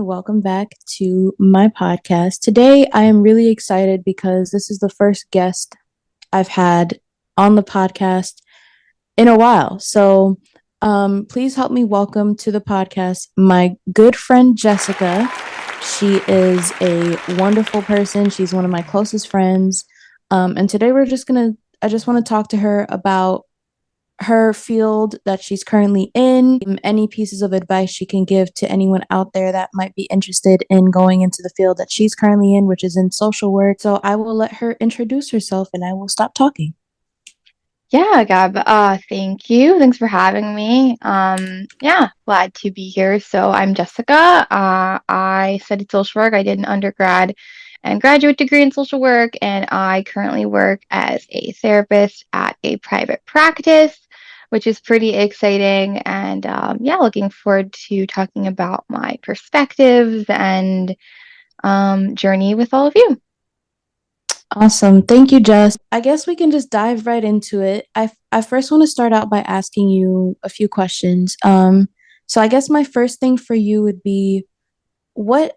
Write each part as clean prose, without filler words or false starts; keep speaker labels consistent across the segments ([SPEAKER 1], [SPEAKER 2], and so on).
[SPEAKER 1] welcome back to my podcast. Today, I am really excited because this is the first guest I've had on the podcast in a while. Please help me welcome to the podcast my good friend Jessica. She is a wonderful person. She's one of my closest friends. And today, I just want to talk to her about her field that she's currently in, any pieces of advice she can give to anyone out there that might be interested in going into the field that she's currently in, which is in social work. So I will let her introduce herself and I will stop talking.
[SPEAKER 2] Yeah, Gab, thank you. Thanks for having me. Yeah, glad to be here. So I'm Jessica. I studied social work. I did an undergrad and graduate degree in social work, and I currently work as a therapist at a private practice, which is pretty exciting. And yeah, looking forward to talking about my perspectives and journey with all of you.
[SPEAKER 1] Awesome. Thank you, Jess. I guess we can just dive right into it. I first want to start out by asking you a few questions. So I guess my first thing for you would be, what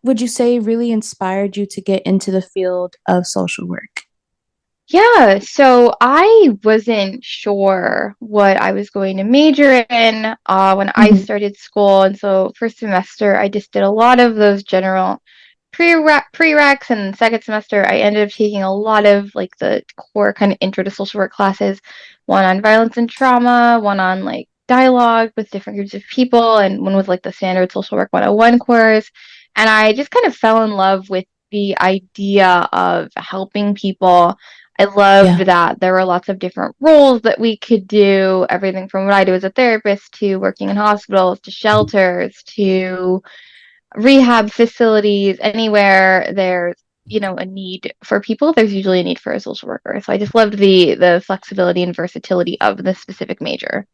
[SPEAKER 1] would you say really inspired you to get into the field of social work?
[SPEAKER 2] Yeah, so I wasn't sure what I was going to major in when I
[SPEAKER 1] Mhm.
[SPEAKER 2] started school. And so first semester, I just did a lot of those general prereqs, and second semester, I ended up taking a lot of like the core kind of intro to social work classes, one on violence and trauma, one on like dialogue with different groups of people, and one was like the standard social work 101 course. And I just kind of fell in love with the idea of helping people. I loved
[SPEAKER 1] Yeah.
[SPEAKER 2] that there were lots of different roles that we could do, everything from what I do as a therapist to working in hospitals to shelters to rehab facilities. Anywhere there's, a need for people, there's usually a need for a social worker. So I just loved the flexibility and versatility of the specific major.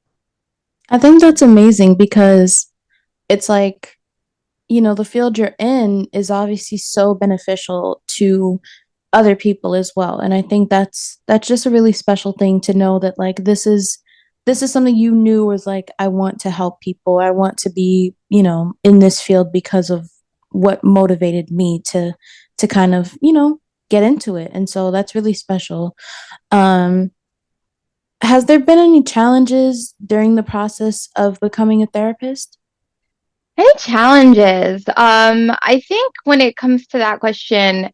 [SPEAKER 1] I think that's amazing because it's like, the field you're in is obviously so beneficial to other people as well. And I think that's just a really special thing to know that like this is something you knew was like, I want to help people. I want to be, in this field because of what motivated me to kind of, get into it. And so that's really special. Um has there been any challenges during the process of becoming a therapist?
[SPEAKER 2] Any challenges? I think when it comes to that question,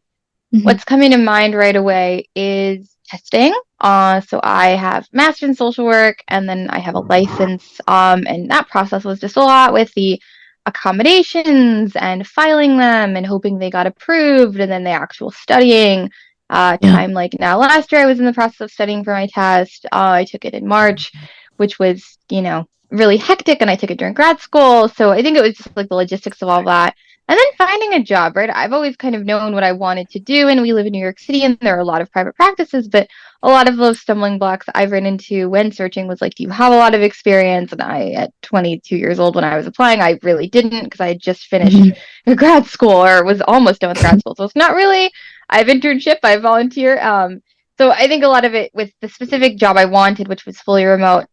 [SPEAKER 1] Mhm.
[SPEAKER 2] what's coming to mind right away is testing. So I have master's in social work, and then I have a license. And that process was just a lot with the accommodations and filing them and hoping they got approved, and then the actual studying.
[SPEAKER 1] Yeah.
[SPEAKER 2] Time like now, last year I was in the process of studying for my test. I took it in March, which was, really hectic, and I took it during grad school. So I think it was just like the logistics of all that. And then finding a job, right? I've always kind of known what I wanted to do, and we live in New York City, and there are a lot of private practices, but a lot of those stumbling blocks I've run into when searching was like, do you have a lot of experience? And at 22 years old, when I was applying, I really didn't because I had just finished
[SPEAKER 1] Mhm.
[SPEAKER 2] grad school or was almost done with grad school. So it's not really, I have internship, I volunteer. So I think a lot of it with the specific job I wanted, which was fully remote,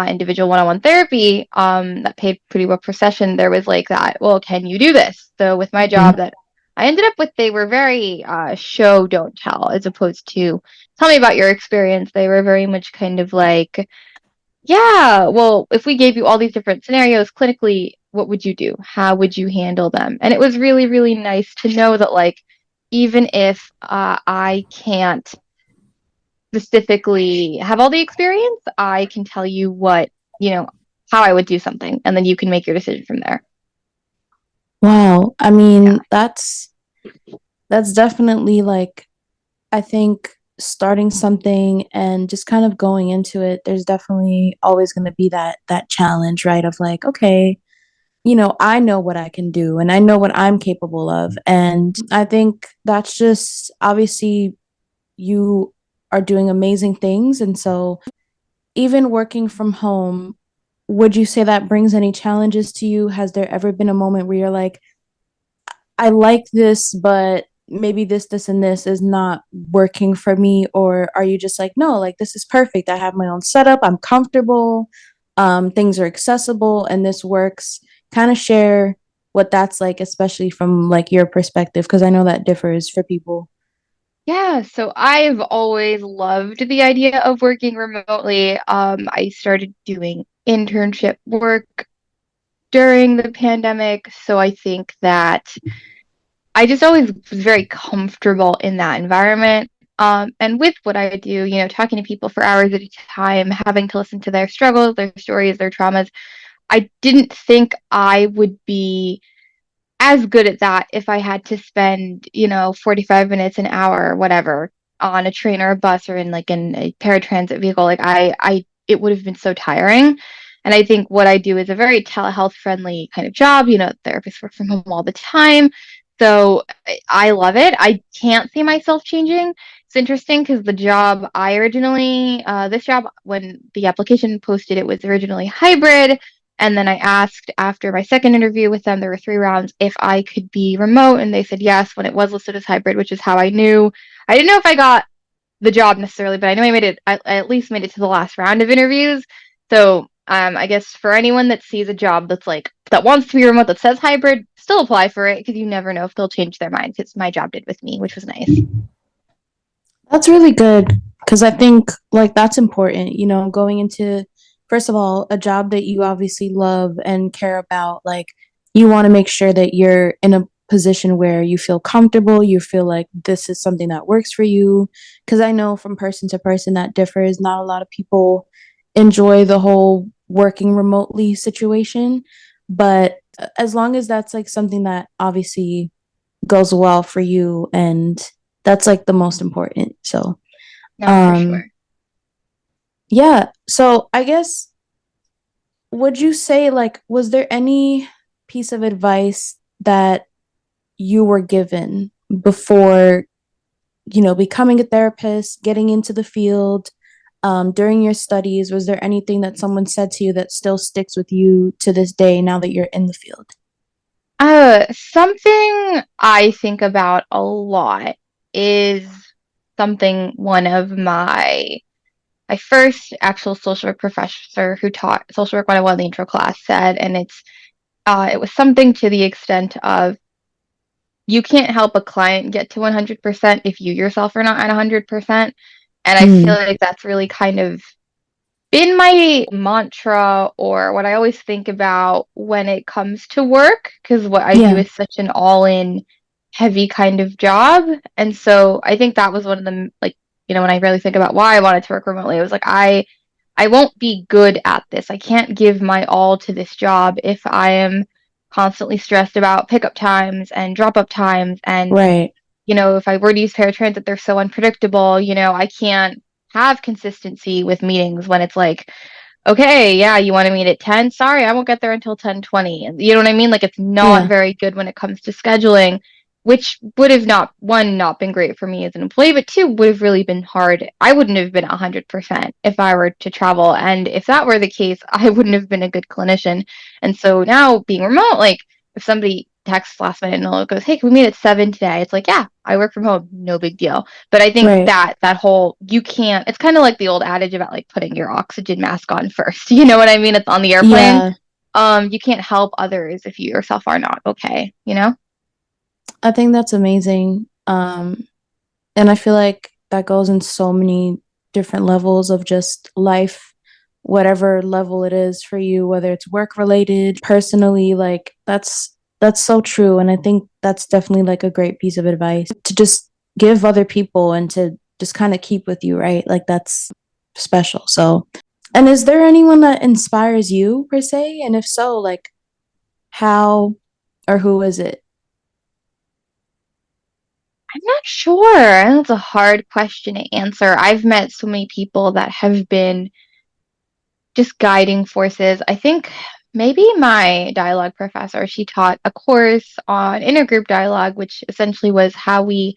[SPEAKER 2] individual one-on-one therapy that paid pretty well per session, there was like that, well, can you do this? So with my
[SPEAKER 1] Yeah.
[SPEAKER 2] job that I ended up with, they were very show don't tell, as opposed to tell me about your experience. They were very much kind of like, yeah, well, if we gave you all these different scenarios clinically, what would you do? How would you handle them? And it was really, really nice to know that, like, even if I can't specifically have all the experience, I can tell you you know, how I would do something, and then you can make your decision from there.
[SPEAKER 1] Wow. I
[SPEAKER 2] Yeah.
[SPEAKER 1] mean, that's definitely like, I think starting something and just kind of going into it, there's definitely always going to be that challenge, right? Of like, okay, I know what I can do and I know what I'm capable of. And I think that's just obviously you are doing amazing things. And so even working from home, would you say that brings any challenges to you? Has there ever been a moment where you're like, I like this, but maybe this, and this is not working for me? Or are you just like, no, like this is perfect. I have my own setup. I'm comfortable. Things are accessible and this works. Kind of share what that's like, especially from like your perspective, because I know that differs for people.
[SPEAKER 2] Yeah, so I've always loved the idea of working remotely. I started doing internship work during the pandemic, so I think that I just always was very comfortable in that environment. And with what I do, talking to people for hours at a time, having to listen to their struggles, their stories, their traumas, I didn't think I would be as good at that if I had to spend, 45 minutes, an hour, whatever, on a train or a bus or in a paratransit vehicle. It would have been so tiring. And I think what I do is a very telehealth friendly kind of job. Therapists work from home all the time. So I love it. I can't see myself changing. It's interesting because this job, when the application posted, it was originally hybrid. And then I asked after my second interview with them, there were 3 rounds, if I could be remote. And they said yes when it was listed as hybrid, which is how I knew. I didn't know if I got the job necessarily, but I know I made it, I at least made it to the last round of interviews. So I guess for anyone that sees a job that wants to be remote that says hybrid, still apply for it because you never know if they'll change their mind because my job did with me, which was nice.
[SPEAKER 1] That's really good because I think like that's important, going into, first of all, a job that you obviously love and care about. Like, you want to make sure that you're in a position where you feel comfortable, you feel like this is something that works for you. Because I know from person to person that differs. Not a lot of people enjoy the whole working remotely situation. But as long as that's like something that obviously goes well for you, and that's like the most important. So,
[SPEAKER 2] No, for
[SPEAKER 1] um,
[SPEAKER 2] sure.
[SPEAKER 1] yeah. So I guess, would you say, like, was there any piece of advice that you were given before, becoming a therapist, getting into the field, during your studies? Was there anything that someone said to you that still sticks with you to this day now that you're in the field?
[SPEAKER 2] Something I think about a lot is something one of my first actual social work professor who taught social work 101 in the intro class said, and it was something to the extent of you can't help a client get to 100% if you yourself are not at 100%. And I feel
[SPEAKER 1] Mm,
[SPEAKER 2] like that's really kind of been my mantra or what I always think about when it comes to work, because what I do
[SPEAKER 1] yeah,
[SPEAKER 2] is such an all-in heavy kind of job. And so I think that was one of the when I really think about why I wanted to work remotely, I was like, I won't be good at this. I can't give my all to this job if I am constantly stressed about pickup times and drop up times. And,
[SPEAKER 1] right.
[SPEAKER 2] if I were to use paratransit, they're so unpredictable. I can't have consistency with meetings when it's like, okay, yeah, you want to meet at 10? Sorry, I won't get there until 10:20. And you know what I mean? Like it's not
[SPEAKER 1] Yeah,
[SPEAKER 2] very good when it comes to scheduling, which would have not one not been great for me as an employee, but two would have really been hard. I wouldn't have been 100% if I were to travel, and if that were the case, I wouldn't have been a good clinician. And so now being remote, like if somebody texts last minute and goes, "Hey, can we meet at 7 today?" It's like, "Yeah, I work from home, no big deal." But I think
[SPEAKER 1] right.
[SPEAKER 2] that whole you can't. It's kind of like the old adage about like putting your oxygen mask on first. You know what I mean? It's on the airplane.
[SPEAKER 1] Yeah,
[SPEAKER 2] You can't help others if you yourself are not okay.
[SPEAKER 1] I think that's amazing. And I feel like that goes in so many different levels of just life, whatever level it is for you, whether it's work related, personally, like that's so true. And I think that's definitely like a great piece of advice to just give other people and to just kind of keep with you, right? Like that's special. So, and is there anyone that inspires you per se? And if so, like how or who is it?
[SPEAKER 2] I'm not sure. That's a hard question to answer. I've met so many people that have been just guiding forces. I think maybe my dialogue professor, she taught a course on intergroup dialogue, which essentially was how we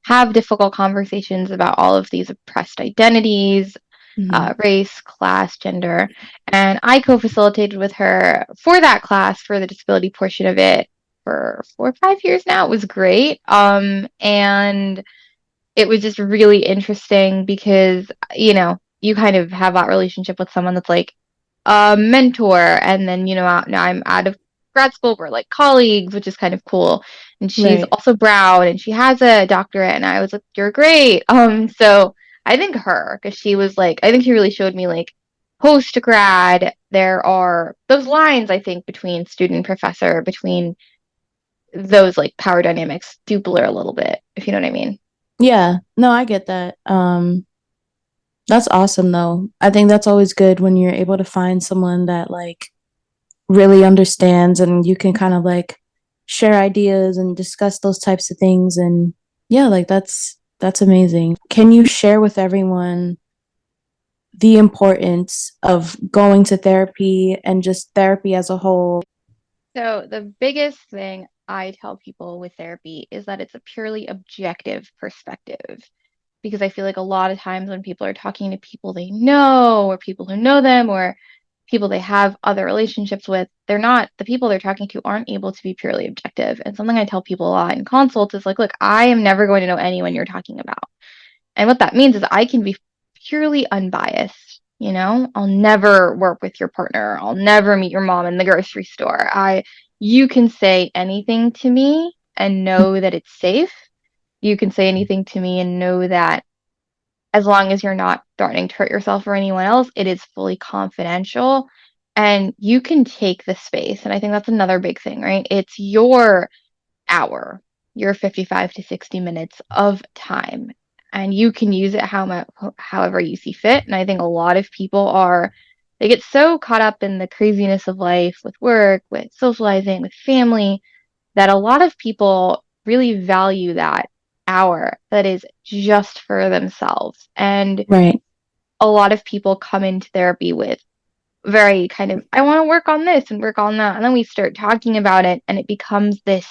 [SPEAKER 2] have difficult conversations about all of these oppressed identities,
[SPEAKER 1] Mhm.
[SPEAKER 2] race, class, gender. And I co facilitated with her for that class for the disability portion of it for 4 or 5 years now. It was great. And it was just really interesting because, you kind of have that relationship with someone that's like a mentor. And then, now I'm out of grad school. We're like colleagues, which is kind of cool. And she's
[SPEAKER 1] Right.
[SPEAKER 2] also brown and she has a doctorate. And I was like, you're great. So I think her, because she was like, I think she really showed me like post grad, there are those lines, I think, between student and professor, between those like power dynamics do blur a little bit, if you know what I mean.
[SPEAKER 1] Yeah. No, I get that. That's awesome though. I think that's always good when you're able to find someone that like really understands and you can kind of like share ideas and discuss those types of things and yeah, like that's amazing. Can you share with everyone the importance of going to therapy and just therapy as a whole?
[SPEAKER 2] So the biggest thing I tell people with therapy is that it's a purely objective perspective. Because I feel like a lot of times when people are talking to people they know or people who know them or people they have other relationships with, they're not, the people they're talking to aren't able to be purely objective. And something I tell people a lot in consults is like, look, I am never going to know anyone you're talking about. And what that means is I can be purely unbiased. You know, I'll never work with your partner. I'll never meet your mom in the grocery store. You can say anything to me and know that it's safe. You can say anything to me and know that as long as you're not threatening to hurt yourself or anyone else, it is fully confidential and you can take the space. And I think that's another big thing, right? It's your hour, your 55 to 60 minutes of time, and you can use it however you see fit. And I think a lot of people they get so caught up in the craziness of life with work, with socializing, with family, that a lot of people really value that hour that is just for themselves. And
[SPEAKER 1] Right.
[SPEAKER 2] a lot of people come into therapy with very kind of, I want to work on this and work on that. And then we start talking about it, and it becomes this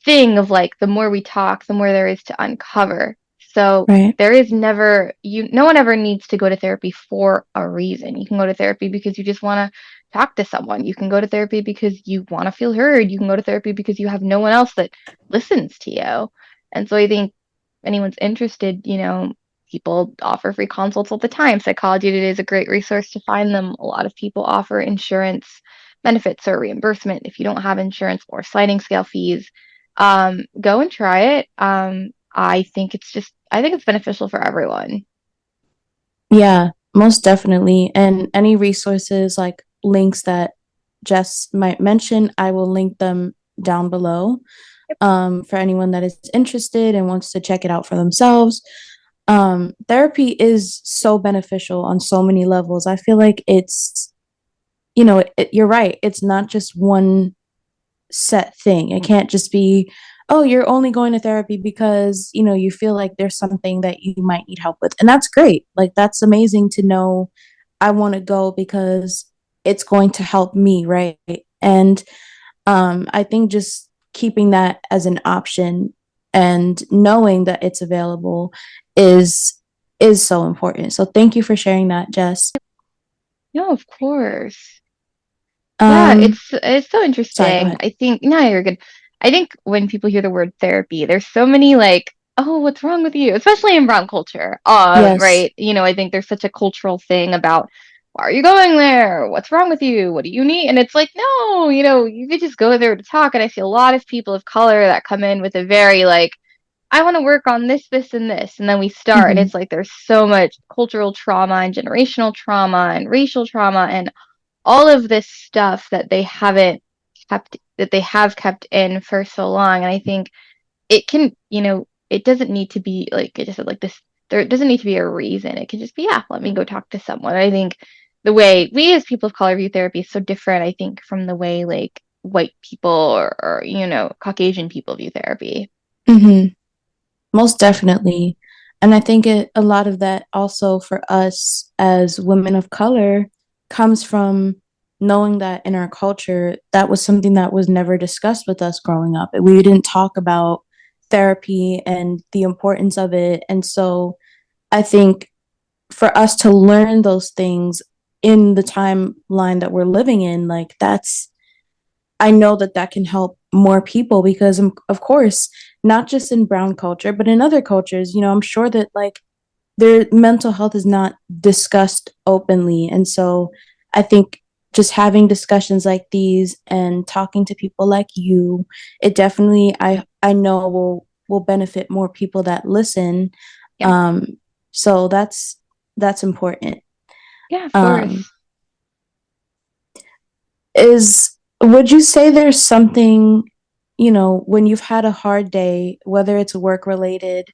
[SPEAKER 2] thing of like, the more we talk, the more there is to uncover. So
[SPEAKER 1] Right.
[SPEAKER 2] there is never, no one ever needs to go to therapy for a reason. You can go to therapy because you just want to talk to someone. You can go to therapy because you want to feel heard. You can go to therapy because you have no one else that listens to you. And so I think anyone's interested, people offer free consults all the time. Psychology Today is a great resource to find them. A lot of people offer insurance benefits or reimbursement if you don't have insurance or sliding scale fees. Go and try it. I think it's beneficial for everyone.
[SPEAKER 1] Yeah, most definitely. And any resources like links that Jess might mention, I will link them down below for anyone that is interested and wants to check it out for themselves. Therapy is so beneficial on so many levels. I feel like you're right. It's not just one set thing. It can't just be, oh, you're only going to therapy because, you feel like there's something that you might need help with. And that's great. Like, that's amazing to know I want to go because it's going to help me, right? And I think just keeping that as an option and knowing that it's available is is so important. So thank you for sharing that, Jess.
[SPEAKER 2] No, of course. Yeah,
[SPEAKER 1] Um,
[SPEAKER 2] it's so
[SPEAKER 1] sorry, go
[SPEAKER 2] interesting.
[SPEAKER 1] ahead.
[SPEAKER 2] I think no, you're good. I think when people hear the word therapy, there's so many like, oh, what's wrong with you? Especially in brown culture.
[SPEAKER 1] Yes.
[SPEAKER 2] Right. I think there's such a cultural thing about why are you going there? What's wrong with you? What do you need? And it's like, no, you could just go there to talk. And I see a lot of people of color that come in with a very like, I want to work on this, this, and this. And then we start, and
[SPEAKER 1] Hmm.
[SPEAKER 2] it's like there's so much cultural trauma and generational trauma and racial trauma and all of this stuff that they haven't that they have kept in for so long. And I think it can, it doesn't need to be like I just said, like this, there doesn't need to be a reason. It can just be, yeah, let me go talk to someone. I think the way we as people of color view therapy is so different, I think, from the way like white people or Caucasian people view therapy.
[SPEAKER 1] Hmm. Most definitely. And I think a lot of that also for us as women of color comes from knowing that in our culture, that was something that was never discussed with us growing up. We didn't talk about therapy and the importance of it. And so I think for us to learn those things in the timeline that we're living in, like I know that that can help more people because, of course, not just in brown culture, but in other cultures, I'm sure that like their mental health is not discussed openly. And so I think just having discussions like these and talking to people like you, it definitely I know will benefit more people that listen.
[SPEAKER 2] Yeah.
[SPEAKER 1] Um, so that's important.
[SPEAKER 2] Yeah, of course.
[SPEAKER 1] Um, is would you say there's something, when you've had a hard day, whether it's work related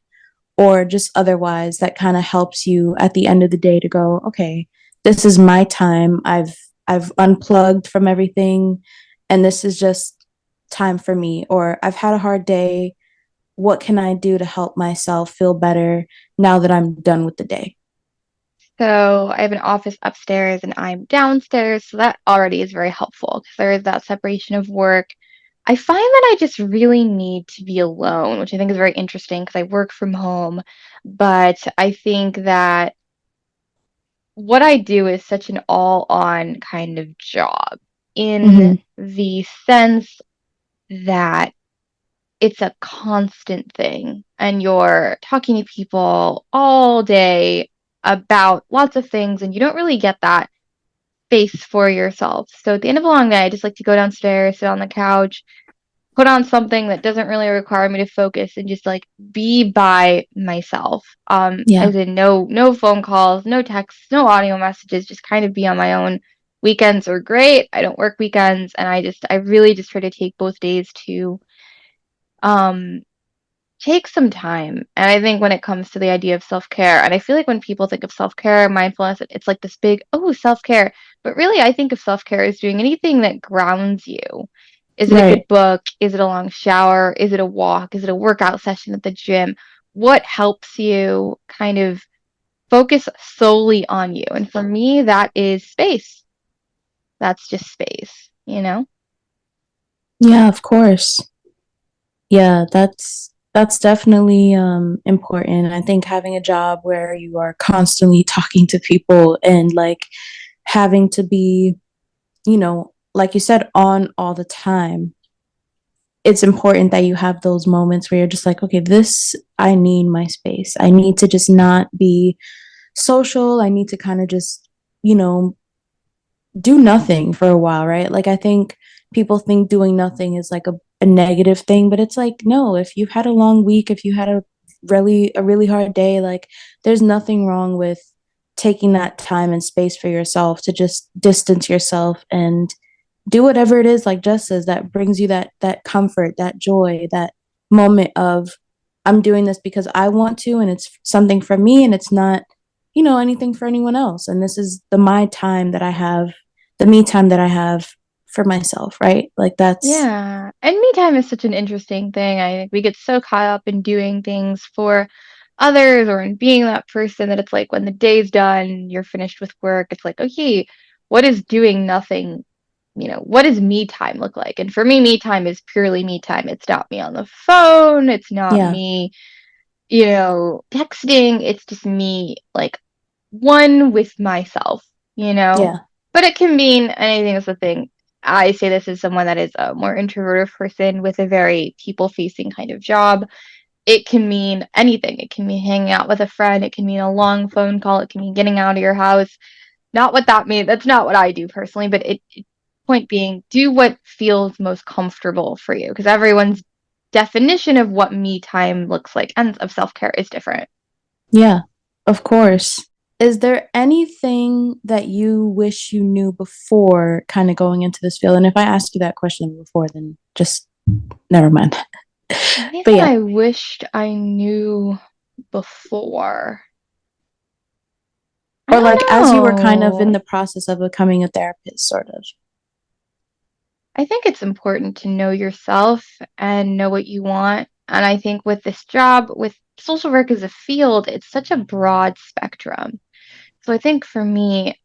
[SPEAKER 1] or just otherwise, that kind of helps you at the end of the day to go, okay, this is my time. I've unplugged from everything and this is just time for me. Or I've had a hard day. What can I do to help myself feel better now that I'm done with the day?
[SPEAKER 2] So I have an office upstairs and I'm downstairs, so that already is very helpful because there is that separation of work. I find that I just really need to be alone, which I think is very interesting because I work from home, but I think that what I do is such an all-on kind of job in
[SPEAKER 1] Mm-hmm.
[SPEAKER 2] the sense that it's a constant thing and you're talking to people all day about lots of things and you don't really get that space for yourself. So at the end of a long day, I just like to go downstairs, sit on the couch, put on something that doesn't really require me to focus and just like be by myself.
[SPEAKER 1] Yeah.
[SPEAKER 2] As in no phone calls, no texts, no audio messages, just kind of be on my own. Weekends are great. I don't work weekends and I really just try to take both days to um take some time. And I think when it comes to the idea of self-care, and I feel like when people think of self-care, mindfulness, it's like this big, oh, self-care. But really, I think of self-care as doing anything that grounds you. Is it a good
[SPEAKER 1] Right.
[SPEAKER 2] book? Is it a long shower? Is it a walk? Is it a workout session at the gym? What helps you kind of focus solely on you? And for me, that is space. That's just space, you know?
[SPEAKER 1] Yeah, of course. Yeah, that's definitely important. I think having a job where you are constantly talking to people and like having to be, like you said, on all the time, it's important that you have those moments where you're just like, okay, this, I need my space. I need to just not be social. I need to kind of just, you know, do nothing for a while, right? Like I think people think doing nothing is like a negative thing, but it's like no, if you've had a long week, if you had a really hard day, like there's nothing wrong with taking that time and space for yourself to just distance yourself and do whatever it is, like Jess says, that brings you that comfort, that joy, that moment of I'm doing this because I want to and it's something for me and it's not, anything for anyone else. And this is the my time that I have, the me time that I have for myself, right? Like that's
[SPEAKER 2] Yeah. And me time is such an interesting thing. I think we get so caught up in doing things for others or in being that person that it's like when the day's done, you're finished with work, it's like, okay, what is doing nothing? What does me time look like? And for me, me time is purely me time. It's not me on the phone. It's not
[SPEAKER 1] yeah,
[SPEAKER 2] me, texting. It's just me like one with myself, you know?
[SPEAKER 1] yeah,
[SPEAKER 2] But it can mean anything is the thing. I say this as someone that is a more introverted person with a very people-facing kind of job. It can mean anything. It can mean hanging out with a friend. It can mean a long phone call. It can mean getting out of your house. Not what that means. That's not what I do personally, but point being, do what feels most comfortable for you because everyone's definition of what me time looks like and of self-care is different.
[SPEAKER 1] yeah, of course. Is there anything that you wish you knew before kind of going into this field? And if I asked you that question before, then just never mind. But
[SPEAKER 2] Anything
[SPEAKER 1] yeah,
[SPEAKER 2] I wished I knew before? I
[SPEAKER 1] or
[SPEAKER 2] don't
[SPEAKER 1] like as you were kind of in
[SPEAKER 2] know.
[SPEAKER 1] the process of becoming a therapist, sort of.
[SPEAKER 2] I think it's important to know yourself and know what you want. And I think with this job, with social work as a field, it's such a broad spectrum. So I think for me,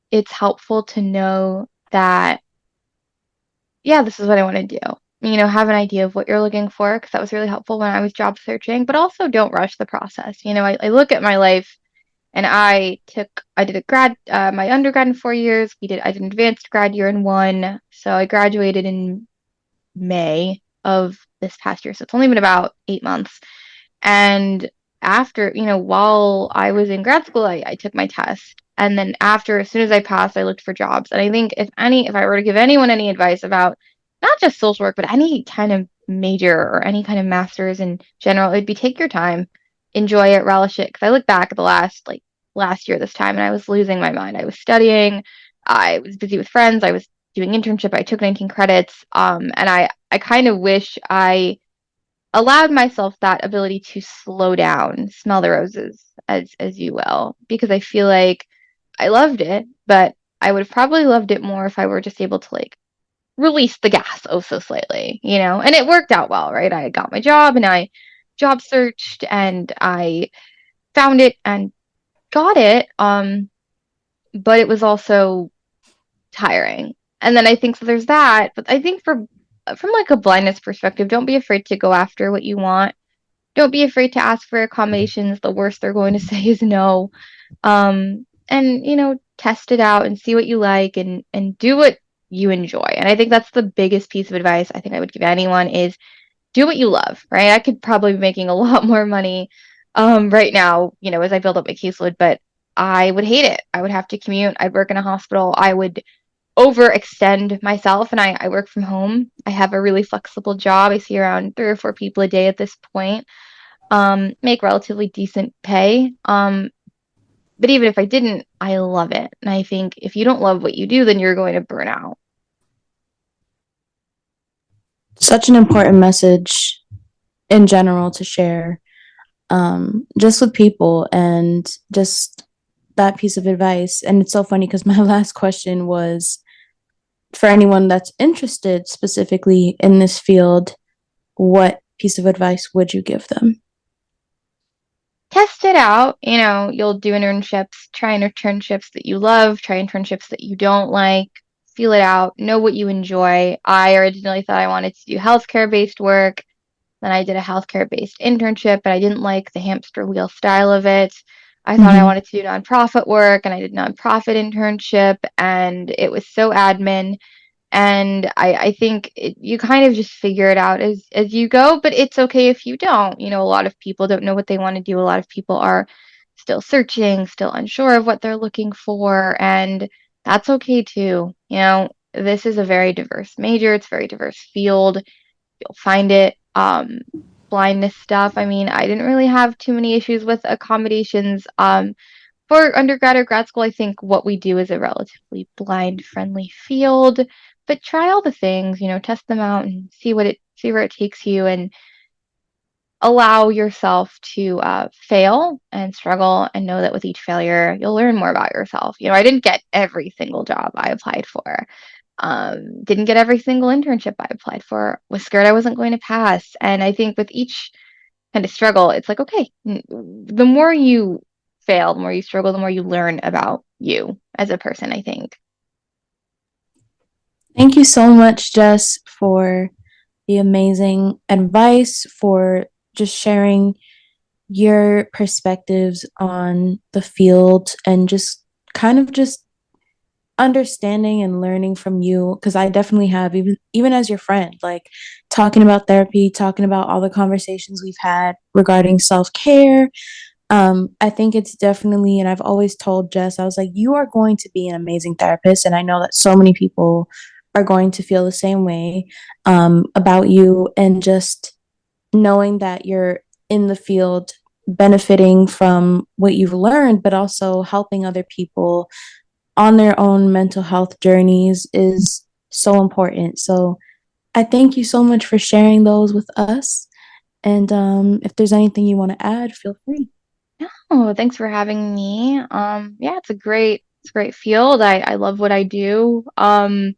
[SPEAKER 2] it's helpful to know that, yeah, this is what I want to do. Have an idea of what you're looking for, because that was really helpful when I was job searching, but also don't rush the process. I look at my life and I did my undergrad in 4 years. I did an advanced grad year in one. So I graduated in May of this past year. So it's only been about 8 months. And after, while I was in grad school, I took my test And then after, as soon as I passed, I looked for jobs. And I think if I were to give anyone any advice about not just social work, but any kind of major or any kind of master's in general, it'd be take your time, enjoy it, relish it. Because I look back at the last year this time, and I was losing my mind. I was studying, I was busy with friends, I was doing internship. I took 19 credits, and I kind of wish I allowed myself that ability to slow down, smell the roses, as you will, because I feel like I loved it, but I would have probably loved it more if I were just able to like release the gas oh so slightly, you know? And it worked out well, right? I got my job and I job searched and I found it and got it. But it was also tiring. And then I think so there's that, but I think from like a blindness perspective, don't be afraid to go after what you want. Don't be afraid to ask for accommodations. The worst they're going to say is no. And test it out and see what you like and do what you enjoy. And I think that's the biggest piece of advice I think I would give anyone is do what you love, right? I could probably be making a lot more money right now, as I build up my caseload, but I would hate it. I would have to commute. I'd work in a hospital. I would overextend myself, and I work from home. I have a really flexible job. I see around 3 or 4 people a day at this point. Make relatively decent pay. But even if I didn't, I love it. And I think if you don't love what you do, then you're going to burn out.
[SPEAKER 1] Such an important message in general to share, just with people and just that piece of advice. And it's so funny because my last question was for anyone that's interested specifically in this field, what piece of advice would you give them?
[SPEAKER 2] Test it out. You'll do internships, try internships that you love, try internships that you don't like, feel it out, know what you enjoy. I originally thought I wanted to do healthcare based work. Then I did a healthcare based internship, but I didn't like the hamster wheel style of it. I thought I
[SPEAKER 1] Mm-hmm.
[SPEAKER 2] wanted to do nonprofit work, and I did nonprofit internship, and it was so admin. And I think you kind of just figure it out as you go, but it's okay if you don't. A lot of people don't know what they want to do. A lot of people are still searching, still unsure of what they're looking for, and that's okay too. This is a very diverse major, it's a very diverse field. You'll find it. Blindness stuff. I mean, I didn't really have too many issues with accommodations. For undergrad or grad school, I think what we do is a relatively blind friendly field, but try all the things, test them out and see where it takes you and allow yourself to fail and struggle and know that with each failure, you'll learn more about yourself. I didn't get every single job I applied for. Didn't get every single internship I applied for, was scared I wasn't going to pass. And I think with each kind of struggle, it's like, okay, the more you fail, the more you struggle, the more you learn about you as a person, I think.
[SPEAKER 1] Thank you so much, Jess, for the amazing advice, for just sharing your perspectives on the field and just kind of just understanding and learning from you because I definitely have even as your friend, like talking about therapy, talking about all the conversations we've had regarding self-care. I think it's definitely, and I've always told Jess, I was like, you are going to be an amazing therapist, and I know that so many people are going to feel the same way about you, and just knowing that you're in the field benefiting from what you've learned, but also helping other people on their own mental health journeys is so important. So I thank you so much for sharing those with us. And if there's anything you want to add, feel free.
[SPEAKER 2] Oh, thanks for having me. Yeah, it's a great field. I love what I do. And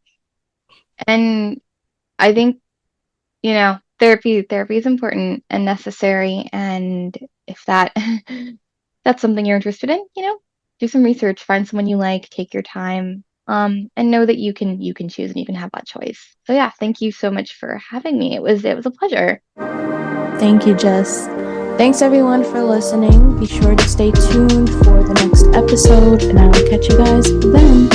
[SPEAKER 2] I think, therapy is important and necessary. And if that's something you're interested in, do some research, find someone you like, take your time, and know that you can choose and you can have that choice. So yeah, thank you so much for having me. It was a pleasure.
[SPEAKER 1] Thank you, Jess. Thanks everyone for listening. Be sure to stay tuned for the next episode, and I will catch you guys then.